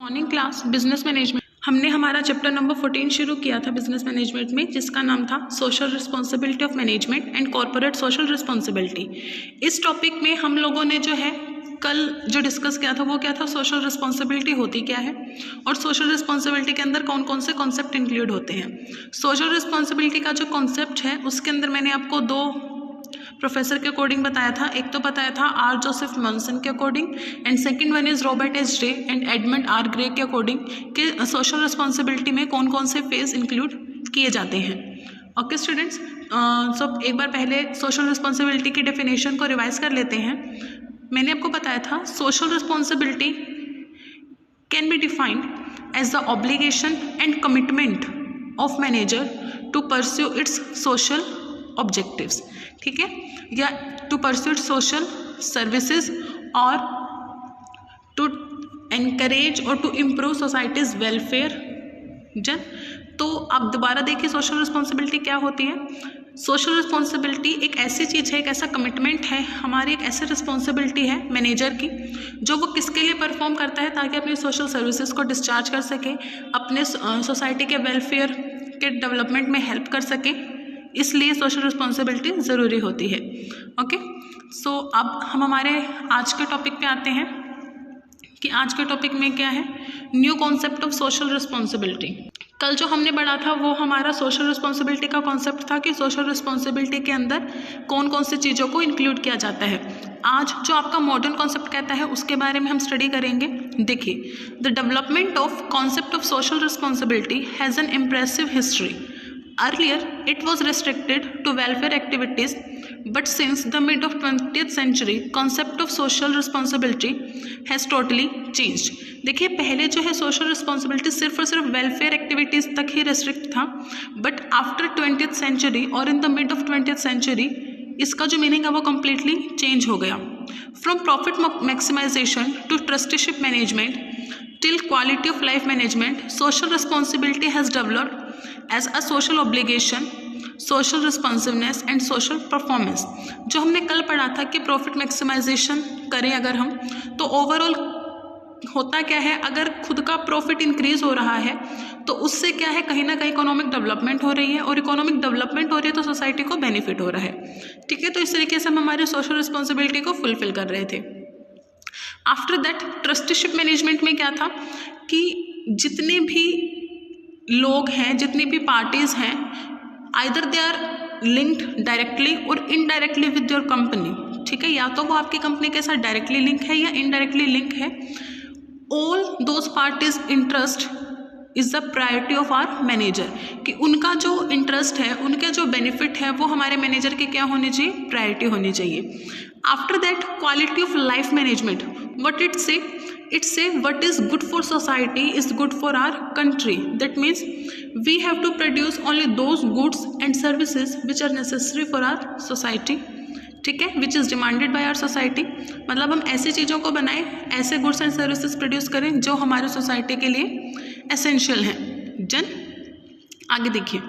Morning class business management. हमने हमारा chapter number 14 शुरू किया था बिजनेस मैनेजमेंट में, जिसका नाम था social responsibility of management and corporate social responsibility. इस टॉपिक में हम लोगों ने जो है कल जो डिस्कस किया था वो क्या था, सोशल रिस्पॉन्सिबिलिटी होती क्या है और सोशल रिस्पॉन्सिबिलिटी के अंदर कौन कौन से कॉन्सेप्ट इंक्लूड होते हैं। सोशल रिस्पॉन्सिबिलिटी का जो कॉन्सेप्ट है उसके अंदर मैंने आपको दो प्रोफेसर के अकॉर्डिंग बताया था। एक तो बताया था आर जोसेफ मॉन्सन के according and second one is Robert S Day and Edmund R Gray के अकॉर्डिंग कि सोशल रिस्पॉन्सिबिलिटी में कौन कौन से फेज इंक्लूड किए जाते हैं। ओके स्टूडेंट्स, सब एक बार पहले सोशल रिस्पॉन्सिबिलिटी की डेफिनेशन को रिवाइज कर लेते हैं। मैंने आपको बताया था social responsibility can be defined as the obligation and commitment of manager to pursue its social objectives, ठीक है, या टू परस्यू सोशल सर्विसेज और टू एनकरेज और टू इम्प्रूव सोसाइटीज वेलफेयर। जन तो आप दोबारा देखिए सोशल रिस्पॉन्सिबिलिटी क्या होती है। सोशल रिस्पॉन्सिबिलिटी एक ऐसी चीज़ है, एक ऐसा कमिटमेंट है, हमारी एक ऐसी रिस्पॉन्सिबिलिटी है मैनेजर की जो वो किसके लिए परफॉर्म करता है, ताकि अपनी सोशल सर्विसेज को डिस्चार्ज कर सके, अपने सोसाइटी के वेलफेयर के डेवलपमेंट में हेल्प कर सके, इसलिए सोशल रिस्पॉन्सिबिलिटी ज़रूरी होती है। ओके, सो अब हम हमारे आज के टॉपिक पे आते हैं कि आज के टॉपिक में क्या है, new concept of social responsibility. कल जो हमने पढ़ा था वो हमारा सोशल रिस्पॉन्सिबिलिटी का कॉन्सेप्ट था कि सोशल रिस्पॉन्सिबिलिटी के अंदर कौन कौन सी चीज़ों को इंक्लूड किया जाता है। आज जो आपका मॉडर्न कॉन्सेप्ट कहता है उसके बारे में हम स्टडी करेंगे। देखिए, the development of concept of social responsibility has an impressive history. Earlier, it was restricted to welfare activities, but since the mid of 20th century, concept of social responsibility has totally changed. देखिए, पहले जो है social responsibility सिर्फ और सिर्फ welfare activities तक ही restrict था, बट आफ्टर 20th सेंचुरी और in the mid of 20th century इसका जो मीनिंग है वो कम्प्लीटली चेंज हो गया। From profit maximization to trusteeship management till quality of life management, social responsibility has developed as a social obligation, social responsiveness and social performance। जो हमने कल पढ़ा था कि प्रॉफिट मैक्सिमाइजेशन करें अगर हम, तो ओवरऑल होता क्या है, अगर खुद का प्रॉफिट इंक्रीज हो रहा है तो उससे क्या है, कहीं ना कहीं इकोनॉमिक डेवलपमेंट हो रही है, और इकोनॉमिक डेवलपमेंट हो रही है तो सोसाइटी को बेनिफिट हो रहा है, ठीक है। तो इस तरीके से हम हमारी सोशल रिस्पॉन्सिबिलिटी को फुलफिल कर रहे थे। आफ्टर दैट ट्रस्टीशिप मैनेजमेंट में क्या था कि जितने भी लोग हैं, जितनी भी पार्टीज हैं, either they are linked directly और इनडायरेक्टली विद योर कंपनी, ठीक है, या तो वो आपकी कंपनी के साथ डायरेक्टली लिंक है या इनडायरेक्टली लिंक है। All those parties interest is the priority of our manager, कि उनका जो इंटरेस्ट है, उनके जो बेनिफिट है वो हमारे मैनेजर के क्या होनी चाहिए, प्रायोरिटी होनी चाहिए। After that quality of life management, what it say what is good for society is good for our country. That means we have to produce only those goods and services which are necessary for our society, ठीक है, which is demanded by our society। मतलब हम ऐसी चीज़ों को बनाएं, ऐसे goods and services produce करें जो हमारे सोसाइटी के लिए एसेंशियल हैं। जन आगे देखिए,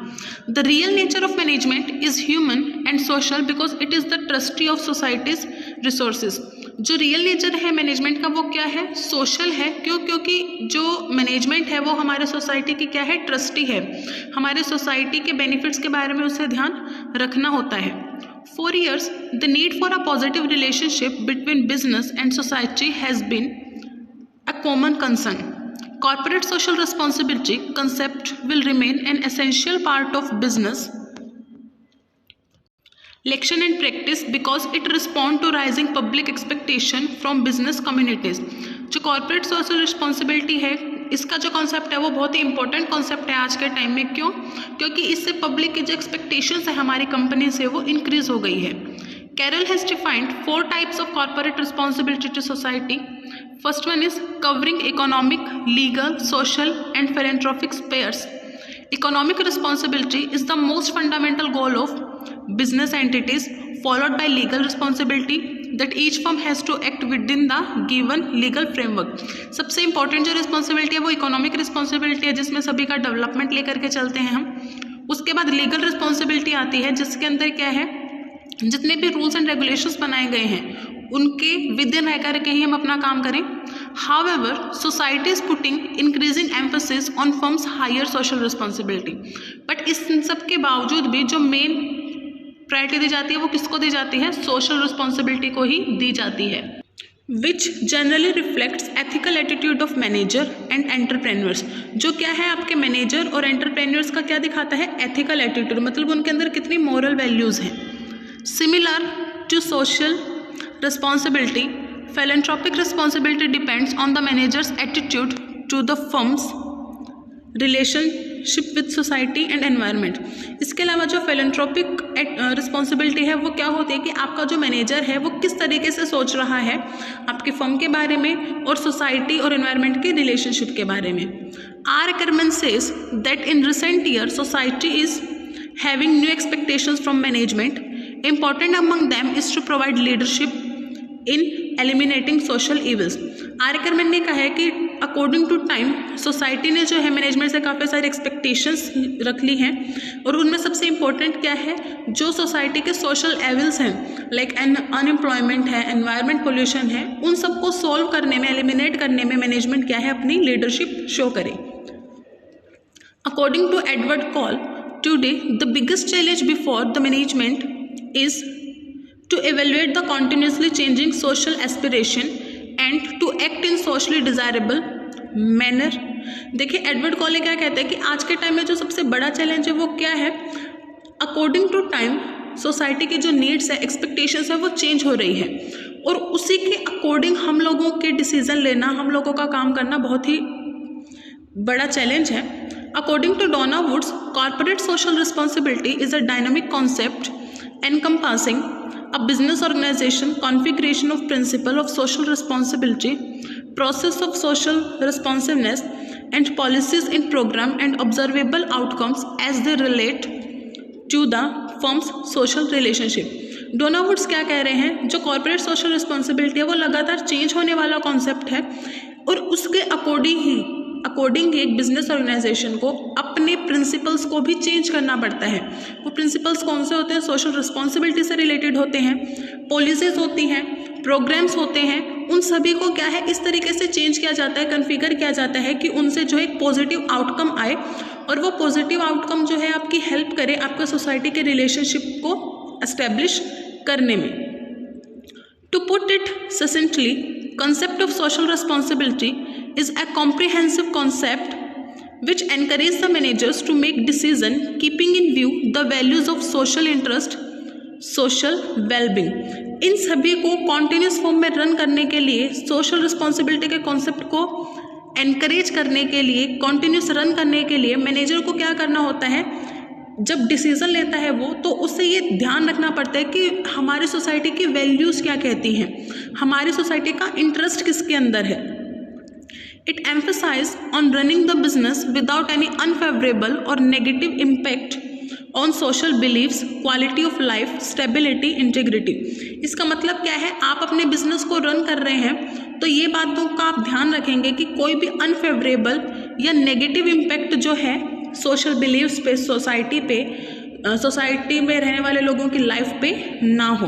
the real nature of management is human and social because it is the trustee of societies resources. जो रियल नेचर है मैनेजमेंट का वो क्या है, सोशल है। क्यों? क्योंकि जो मैनेजमेंट है वो हमारे सोसाइटी की क्या है, ट्रस्टी है, हमारे सोसाइटी के बेनिफिट्स के बारे में उसे ध्यान रखना होता है। For years, the need for a positive relationship between business and society has been a common concern. Corporate social responsibility concept will remain an essential part of business lection and practice because it responds to rising public expectation from business communities। जो corporate social responsibility है, इसका जो concept है वो बहुत ही important concept है आज के टाइम में। क्यों? क्योंकि इससे पब्लिक की जो एक्सपेक्टेशंस है हमारी कंपनी से वो इंक्रीज हो गई है। Carroll has defined 4 types of corporate responsibility to society. First one is covering economic, legal, social and philanthropic spheres. Economic responsibility is the most fundamental goal of business entities, followed by legal responsibility that each firm has to act within the given legal framework। सबसे important जो responsibility है वो economic responsibility है, जिसमें सभी का development लेकर के चलते हैं हम। उसके बाद लीगल रिस्पॉन्सिबिलिटी आती है, जिसके अंदर क्या है, जितने भी रूल्स एंड रेगुलेशंस बनाए गए हैं उनके विद इन रह करके ही हम अपना काम करें। However, society is putting increasing emphasis on firms' higher social responsibility. But इस सब के बावजूद भी जो मेन प्रायोरिटी दी जाती है वो किसको दी जाती है? सोशल रिस्पॉन्सिबिलिटी को ही दी जाती है, which generally reflects ethical attitude of manager and entrepreneurs. जो क्या है आपके मैनेजर और एंटरप्रेन्योर्स का क्या दिखाता है? एथिकल एटीट्यूड, मतलब उनके अंदर कितनी मॉरल वैल्यूज़ हैं। Similar to social responsibility, philanthropic responsibility depends on the manager's attitude to the firm's relationship with society and environment. इसके अलावा जो philanthropic responsibility है वो क्या होती है कि आपका जो मैनेजर है वो किस तरीके से सोच रहा है आपके फर्म के बारे में और सोसाइटी और एनवायरनमेंट के रिलेशनशिप के बारे में। Our requirement says that in recent years society is having new expectations from management. Important among them is to provide leadership in eliminating social evils. Ackerman ने कहा है कि अकॉर्डिंग टू टाइम सोसाइटी ने जो है मैनेजमेंट से काफ़ी सारी एक्सपेक्टेशंस रख ली हैं और उनमें सबसे इम्पोर्टेंट क्या है? जो सोसाइटी के सोशल एविल्स हैं लाइक अनएम्प्लॉयमेंट है, एनवायरनमेंट पोल्यूशन है, उन सबको सॉल्व करने में, एलिमिनेट करने में मैनेजमेंट क्या है? अपनी लीडरशिप शो करे। According to Edward Cole, today the biggest challenge before the management is to evaluate the continuously changing social aspiration and to act in socially desirable manner. देखिए Edward कॉले क्या कहते हैं कि आज के टाइम में जो सबसे बड़ा चैलेंज है वो क्या है? अकॉर्डिंग टू टाइम सोसाइटी की जो नीड्स है, एक्सपेक्टेशंस है वो चेंज हो रही है और उसी के अकॉर्डिंग हम लोगों के डिसीजन लेना, हम लोगों का काम करना बहुत ही बड़ा चैलेंज है। According to Donna Woods, corporate social responsibility is a dynamic concept encompassing a business organization, configuration of principle of social responsibility, process of social responsiveness, and policies in program and observable outcomes as they relate to the firm's social relationship. Donna Woods क्या कह रहे हैं? जो corporate social responsibility है वो लगातार change होने वाला कॉन्सेप्ट है और उसके अकॉर्डिंग एक बिजनेस ऑर्गेनाइजेशन को अपने प्रिंसिपल्स को भी चेंज करना पड़ता है। वो प्रिंसिपल्स कौन से होते हैं? सोशल रिस्पॉन्सिबिलिटी से रिलेटेड होते हैं, पॉलिसीज होती हैं, प्रोग्राम्स होते हैं, उन सभी को क्या है इस तरीके से चेंज किया जाता है, कन्फिगर किया जाता है कि उनसे जो एक पॉजिटिव आउटकम आए और वो पॉजिटिव आउटकम जो है आपकी हेल्प करे आपके सोसाइटी के रिलेशनशिप को एस्टेब्लिश करने में। To put it succinctly, concept of social responsibility is a comprehensive concept which encourages the managers to make decisions keeping in view the values of social interest, social well-being. इन सभी को continuous form में run करने के लिए, social responsibility के concept को encourage करने के लिए, कॉन्टिन्यूस रन करने के लिए मैनेजर को क्या करना होता है? जब डिसीजन लेता है वो, तो उससे ये ध्यान रखना पड़ता है कि हमारी सोसाइटी की वैल्यूज़ क्या कहती हैं, हमारी सोसाइटी का इंटरेस्ट किसके अंदर है। It emphasise on running the business without any unfavourable और negative impact on social beliefs, quality of life, stability, integrity. इसका मतलब क्या है? आप अपने बिजनेस को रन कर रहे हैं तो ये बातों का आप ध्यान रखेंगे कि कोई भी अनफेवरेबल या नेगेटिव इम्पैक्ट जो है सोशल बिलीव्स पे, सोसाइटी में रहने वाले लोगों की लाइफ पे ना हो।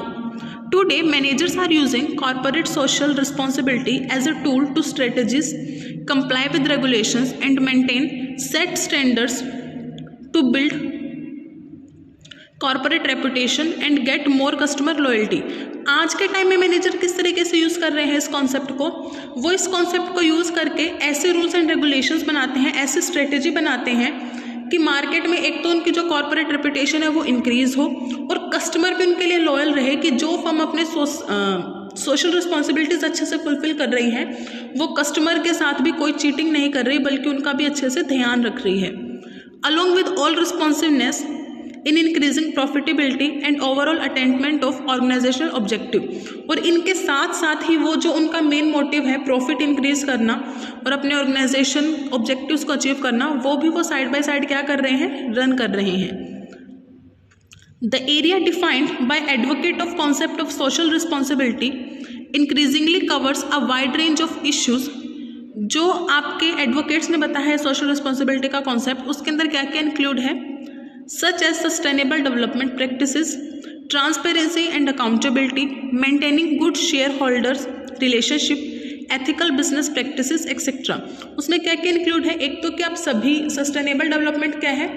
Today managers are using corporate social responsibility as a tool to strategies, comply with regulations and maintain set standards to build corporate reputation and get more customer loyalty. आज के टाइम में मैनेजर किस तरीके से use कर रहे हैं इस कॉन्सेप्ट को? वो इस कॉन्सेप्ट को यूज़ करके ऐसे रूल्स एंड रेगुलेशंस बनाते हैं, ऐसी स्ट्रेटेजी बनाते हैं कि मार्केट में एक तो उनकी जो कॉर्पोरेट रेपुटेशन है वो इंक्रीज़ हो और कस्टमर भी उनके लिए लॉयल रहे कि जो फर्म अपने सोशल रिस्पॉन्सिबिलिटीज़ अच्छे से फुलफिल कर रही हैं वो कस्टमर के साथ भी कोई चीटिंग नहीं कर रही बल्कि उनका भी अच्छे से ध्यान रख रही है। Along with all responsiveness in increasing profitability and overall attainment of organizational objective, और इनके साथ साथ ही वो जो उनका मेन मोटिव है प्रॉफिट इंक्रीज करना और अपने ऑर्गेनाइजेशन ऑब्जेक्टिव्स को अचीव करना, वो भी वो साइड बाय साइड क्या कर रहे हैं? रन कर रहे हैं। The area defined by advocate of concept of social responsibility increasingly covers a wide range of issues. जो आपके एडवोकेट्स ने बताया है सोशल रिस्पॉन्सिबिलिटी का कॉन्सेप्ट, उसके अंदर क्या क्या इंक्लूड है? such as sustainable development practices, transparency and accountability, maintaining good shareholders relationship, ethical business practices etcetera. उसमें क्या क्या इंक्लूड है, एक तो कि आप सभी सस्टेनेबल डेवलपमेंट क्या है,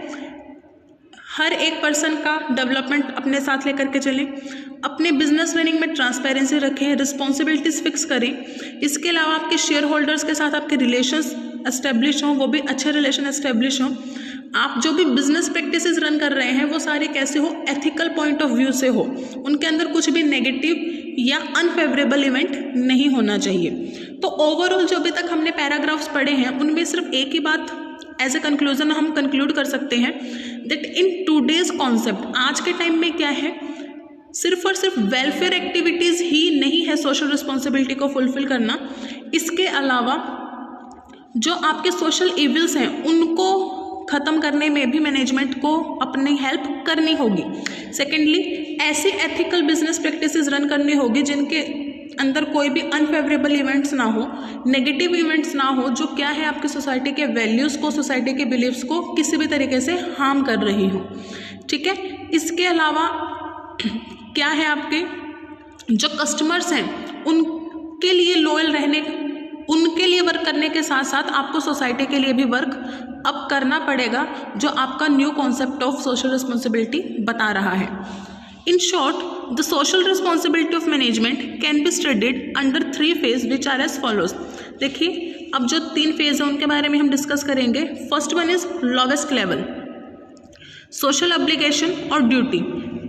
हर एक पर्सन का डेवलपमेंट अपने साथ लेकर के चलें, अपने बिजनेस रनिंग में ट्रांसपेरेंसी रखें, रिस्पॉन्सिबिलिटीज फिक्स करें। इसके अलावा आपके शेयर होल्डर्स के साथ आपके रिलेशंस एस्टेब्लिश हों, वो भी अच्छे रिलेशन एस्टेब्लिश हों। आप जो भी बिजनेस प्रैक्टिसेस रन कर रहे हैं वो सारे कैसे हो, एथिकल पॉइंट ऑफ व्यू से हो, उनके अंदर कुछ भी नेगेटिव या अनफेवरेबल इवेंट नहीं होना चाहिए। तो ओवरऑल जो अभी तक हमने पैराग्राफ्स पढ़े हैं उनमें सिर्फ एक ही बात एज ए कंक्लूजन हम कंक्लूड कर सकते हैं दैट इन टूडेज कॉन्सेप्ट, आज के टाइम में क्या है, सिर्फ और सिर्फ वेलफेयर एक्टिविटीज़ ही नहीं है सोशल रिस्पॉन्सिबिलिटी को फुलफिल करना। इसके अलावा जो आपके सोशल इविल्स हैं उनको ख़त्म करने में भी मैनेजमेंट को अपनी हेल्प करनी होगी। सेकेंडली, ऐसे एथिकल बिजनेस प्रैक्टिसेस रन करनी होगी जिनके अंदर कोई भी अनफेवरेबल इवेंट्स ना हो, नेगेटिव इवेंट्स ना हो, जो क्या है आपकी सोसाइटी के वैल्यूज़ को, सोसाइटी के बिलीव्स को किसी भी तरीके से हार्म कर रही हो। ठीक है, इसके अलावा क्या है, आपके जो कस्टमर्स हैं उनके लिए लॉयल रहने, उनके लिए वर्क करने के साथ साथ आपको सोसाइटी के लिए भी वर्क अब करना पड़ेगा, जो आपका new concept of social responsibility बता रहा है। In short, the social responsibility of management can be studied under 3 phase which are as follows. देखिए, अब जो 3 फेज है उनके बारे में हम डिस्कस करेंगे। First one is lowest level, social obligation और duty.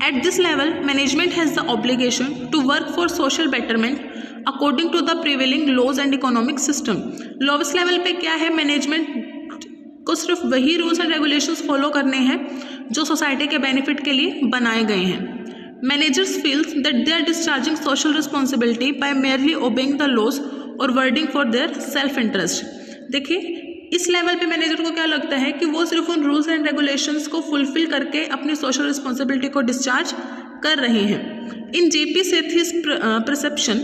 At this level, management has the obligation to work for social betterment according to the prevailing laws and economic system. Lowest level पे क्या है, management को सिर्फ वही rules and regulations follow करने हैं जो सोसाइटी के बेनिफिट के लिए बनाए गए हैं। Managers feels that they are discharging social responsibility by merely obeying the laws और working for their self interest. देखिए, इस लेवल पे मैनेजर को क्या लगता है कि वो सिर्फ उन रूल्स एंड रेगुलेशंस को फुलफिल करके अपनी सोशल रिस्पॉन्सिबिलिटी को डिस्चार्ज कर रहे हैं। In JP Sethi's perception,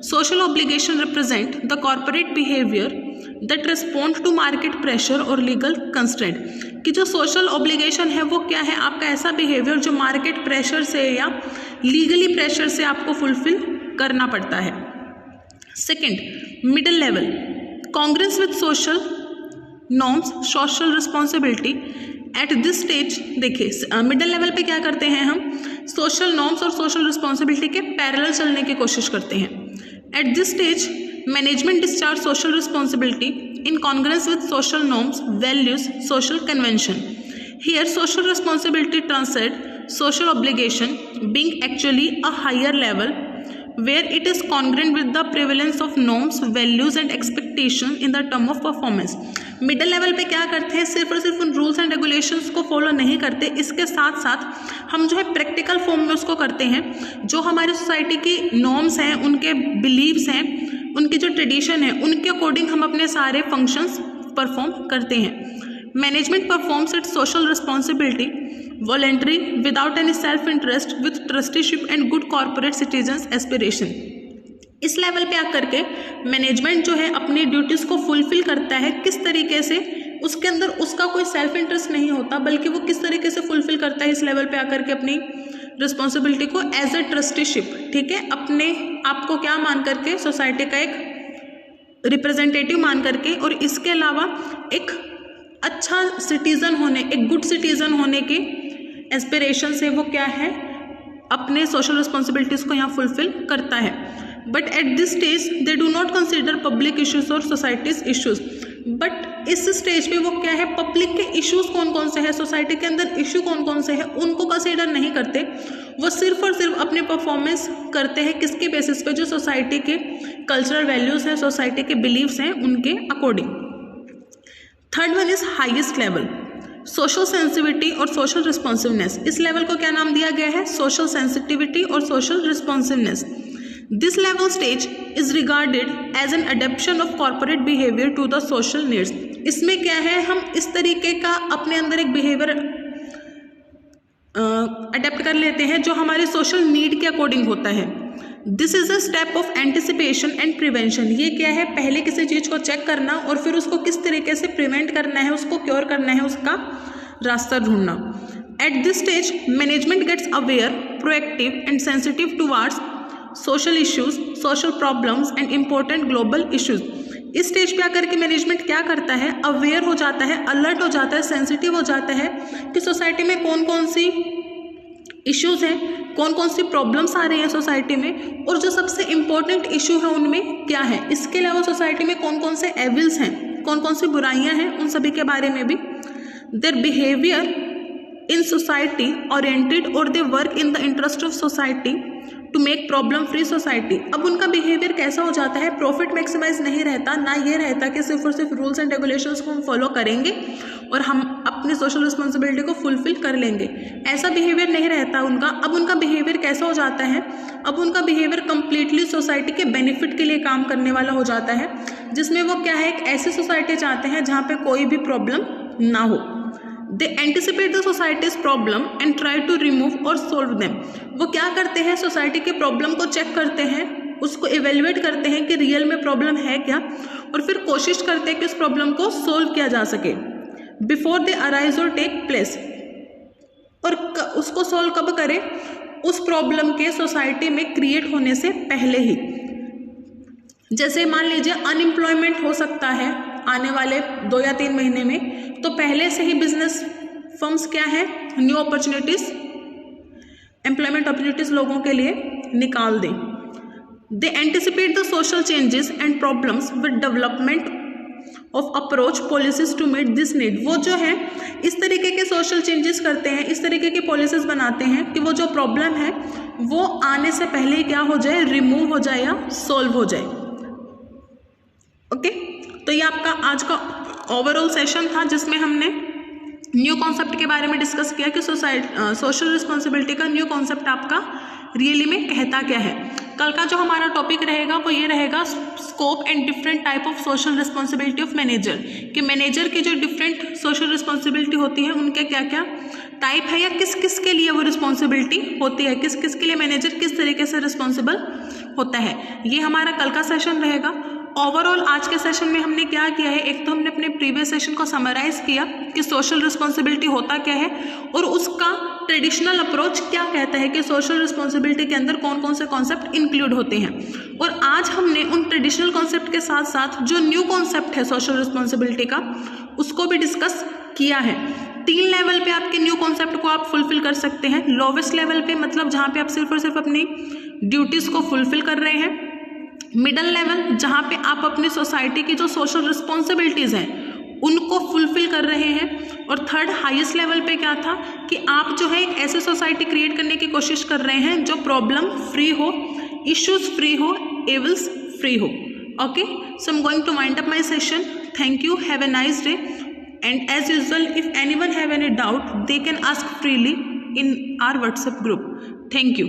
social obligation represent the corporate behaviour that respond to market pressure और लीगल कंस्ट्रेंट। कि जो सोशल ऑब्लिगेशन है वो क्या है, आपका ऐसा बिहेवियर जो मार्केट प्रेशर से या लीगली प्रेशर से आपको फुलफिल करना पड़ता है। Second, middle level, congruence with social norms, social responsibility. At this stage, देखिए मिडिल लेवल पे क्या करते हैं हम, सोशल नॉर्म्स और सोशल रिस्पॉन्सिबिलिटी के पैरेलल चलने की कोशिश करते हैं। At this stage, management discharge social responsibility in congruence with social norms, values, social convention. Here social responsibility transcend social obligation, being actually a higher level where it is congruent with the prevalence of norms, values and expectation in the term of performance। Middle level पे क्या करते हैं, सिर्फ और सिर्फ उन rules and regulations को follow नहीं करते, इसके साथ साथ हम जो है प्रैक्टिकल फॉर्म में उसको करते हैं। जो हमारी सोसाइटी की नॉर्म्स हैं, उनके बिलीव्स हैं, उनकी जो ट्रेडिशन है, उनके अकॉर्डिंग हम अपने सारे फंक्शंस परफॉर्म करते हैं। Management performs it's social responsibility voluntary without any self interest with trusteeship and good corporate citizens aspiration। इस लेवल पे आकर के मैनेजमेंट जो है अपनी ड्यूटीज़ को फुलफिल करता है, किस तरीके से, उसके अंदर उसका कोई सेल्फ इंटरेस्ट नहीं होता, बल्कि वो किस तरीके से फुलफिल करता है इस लेवल पे आकर के अपनी रिस्पॉन्सिबिलिटी को एज ए ट्रस्टीशिप। ठीक है, अपने आप को क्या मान करके, सोसाइटी का एक रिप्रेजेंटेटिव मान करके, और इसके अलावा एक अच्छा सिटीज़न होने, एक गुड सिटीज़न होने के एस्पिरेशन से वो क्या है, अपने सोशल रिस्पॉन्सिबिलिटीज़ को यहाँ फुलफिल करता है। But at this stage they do not consider public issues और सोसाइटीज़ इश्यूज। बट इस स्टेज पे वो क्या है, पब्लिक के इश्यूज कौन कौन से हैं, सोसाइटी के अंदर इशू कौन कौन से हैं, उनको कंसिडर नहीं करते। वो सिर्फ और सिर्फ अपने परफॉर्मेंस करते हैं, किसके बेसिस पे, जो सोसाइटी के कल्चरल वैल्यूज़ हैं, सोसाइटी के बिलीव्स हैं, उनके according. Third one is highest level, social sensitivity और सोशल रिस्पॉन्सिवनेस। इस लेवल को क्या नाम दिया गया है, सोशल सेंसिटिविटी और social responsiveness. This level stage is regarded as an adoption of corporate behaviour to the social needs. इसमें क्या है, हम इस तरीके का अपने अंदर एक बिहेवियर अडेप्ट कर लेते हैं जो हमारे सोशल नीड के अकॉर्डिंग होता है। This is a step of anticipation and prevention. ये क्या है, पहले किसी चीज़ को चेक करना और फिर उसको किस तरीके से प्रिवेंट करना है, उसको क्योर करना है, उसका रास्ता ढूंढना। At this stage management gets aware, proactive and sensitive towards social issues, social problems and important global issues. इस स्टेज पे आकर के मैनेजमेंट क्या करता है, अवेयर हो जाता है, अलर्ट हो जाता है, सेंसिटिव हो जाता है कि सोसाइटी में कौन कौन सी इश्यूज हैं, कौन कौन सी प्रॉब्लम्स आ रही हैं सोसाइटी में, और जो सबसे इम्पोर्टेंट इशू है उनमें क्या है। इसके अलावा सोसाइटी में कौन कौन से एविल्स हैं, कौन कौन सी बुराइयां हैं, उन सभी के बारे में भी। Their behaviour in society oriented और they work in the interest of society to make problem free society. अब उनका बिहेवियर कैसा हो जाता है, प्रॉफिट मैक्सिमाइज नहीं रहता, ना ये रहता कि सिर्फ और सिर्फ रूल्स एंड रेगुलेशंस को हम फॉलो करेंगे और हम अपनी सोशल रिस्पॉन्सिबिलिटी को फुलफिल कर लेंगे, ऐसा बिहेवियर नहीं रहता उनका। अब उनका बिहेवियर कैसा हो जाता है, अब उनका बिहेवियर कंप्लीटली सोसाइटी के बेनिफिट के लिए काम करने वाला हो जाता है, जिसमें वो क्या है, एक ऐसी सोसाइटी चाहते हैं जहाँ पे कोई भी प्रॉब्लम ना हो। They anticipate the society's problem and try to remove और सोल्व देम। वो क्या करते हैं, सोसाइटी के प्रॉब्लम को चेक करते हैं, उसको इवेल्युएट करते हैं कि रियल में प्रॉब्लम है क्या, और फिर कोशिश करते हैं कि उस प्रॉब्लम को सोल्व किया जा सके बिफोर दे अराइज और टेक प्लेस। और उसको सोल्व कब करें, उस प्रॉब्लम के सोसाइटी में क्रिएट होने से पहले ही। जैसे मान लीजिए अनएम्प्लॉयमेंट हो सकता है आने वाले 2 या 3 महीने में, तो पहले से ही बिजनेस फर्म्स क्या है, न्यू अपॉर्चुनिटीज, एम्प्लॉयमेंट अपॉर्चुनिटीज लोगों के लिए निकाल दें। They anticipate the social changes and problems with development of approach policies to meet this need. वो जो है इस तरीके के सोशल चेंजेस करते हैं, इस तरीके की पॉलिसीज बनाते हैं कि वो जो प्रॉब्लम है वो आने से पहले ही क्या हो जाए, रिमूव हो जाए या सोल्व हो जाए। ओके, तो ये आपका आज का ओवरऑल सेशन था जिसमें हमने न्यू कॉन्सेप्ट के बारे में डिस्कस किया कि सोशल रिस्पॉन्सिबिलिटी का न्यू कॉन्सेप्ट आपका रियली में कहता क्या है। कल का जो हमारा टॉपिक रहेगा वो ये रहेगा scope and different type of social responsibility of manager, कि मैनेजर की जो डिफरेंट सोशल रिस्पॉन्सिबिलिटी होती है उनके क्या क्या टाइप है, या किस किस के लिए वो रिस्पॉन्सिबिलिटी होती है, किस किस के लिए मैनेजर किस तरीके से रिस्पॉन्सिबल होता है। ये हमारा कल का सेशन रहेगा। ओवरऑल आज के सेशन में हमने क्या किया है, एक तो हमने अपने प्रीवियस सेशन को समराइज किया कि सोशल रिस्पॉन्सिबिलिटी होता क्या है और उसका ट्रेडिशनल अप्रोच क्या कहता है कि सोशल रिस्पॉन्सिबिलिटी के अंदर कौन कौन से कॉन्सेप्ट इंक्लूड होते हैं। और आज हमने उन ट्रेडिशनल कॉन्सेप्ट के साथ साथ जो न्यू कॉन्सेप्ट है सोशल रिस्पॉन्सिबिलिटी का उसको भी डिस्कस किया है। 3 लेवल पे आपके न्यू कॉन्सेप्ट को आप फुलफिल कर सकते हैं। लोवेस्ट लेवल पे मतलब जहाँ पे आप सिर्फ और सिर्फ अपनी ड्यूटीज़ को फुलफिल कर रहे हैं। मिडल लेवल जहाँ पे आप अपनी सोसाइटी की जो सोशल रिस्पॉन्सिबिलिटीज़ हैं उनको फुलफिल कर रहे हैं। और थर्ड हाईएस्ट लेवल पे क्या था कि आप जो है एक ऐसी सोसाइटी क्रिएट करने की कोशिश कर रहे हैं जो प्रॉब्लम फ्री हो, इश्यूज फ्री हो, एविल्स फ्री हो। Okay, so I am going to wind up my session. Thank you, have a nice day, and as usual if anyone have any doubt they can ask freely in our WhatsApp group. Thank you.